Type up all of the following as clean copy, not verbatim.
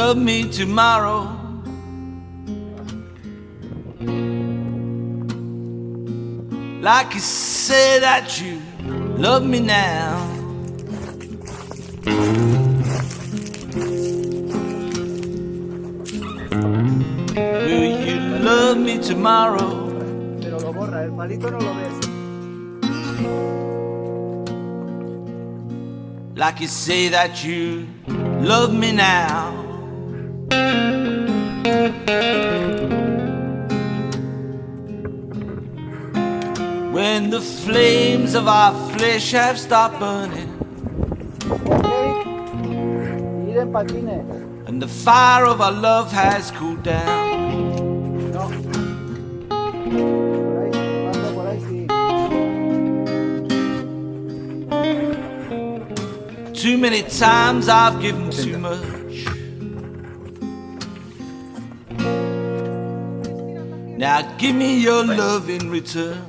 love me tomorrow, like you say that you love me now. Will you love me tomorrow? Pero lo borra, el palito no lo ves. Like you say that you love me now. When the flames of our flesh have stopped burning, Ir en patines. and the fire of our love has cooled down. No. Por ahí, mando por ahí sí. Too many times I've given too much. Now give me your love in return.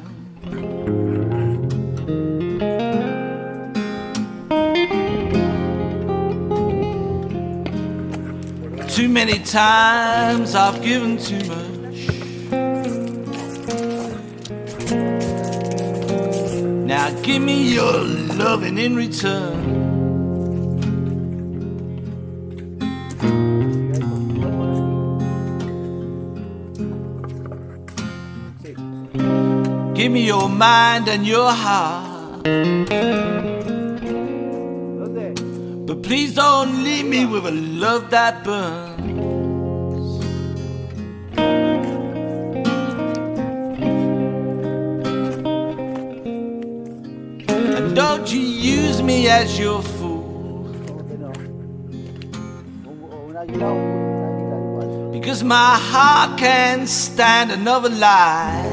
Too many times I've given too much. Now give me your loving in return. Give me your mind and your heart, ¿Dónde? but please don't leave me with a love that burns. And don't you use me as your fool, ¿Cómo que no? Un águila o un águila igual. because my heart can't stand another lie.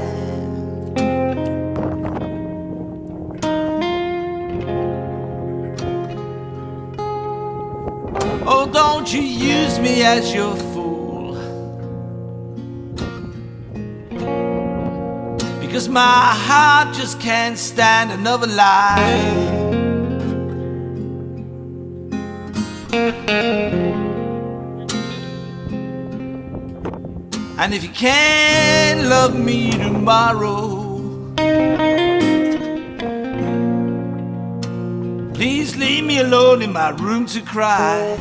Oh, don't you use me as your fool, because my heart just can't stand another lie. And if you can't love me tomorrow, please leave me alone in my room to cry.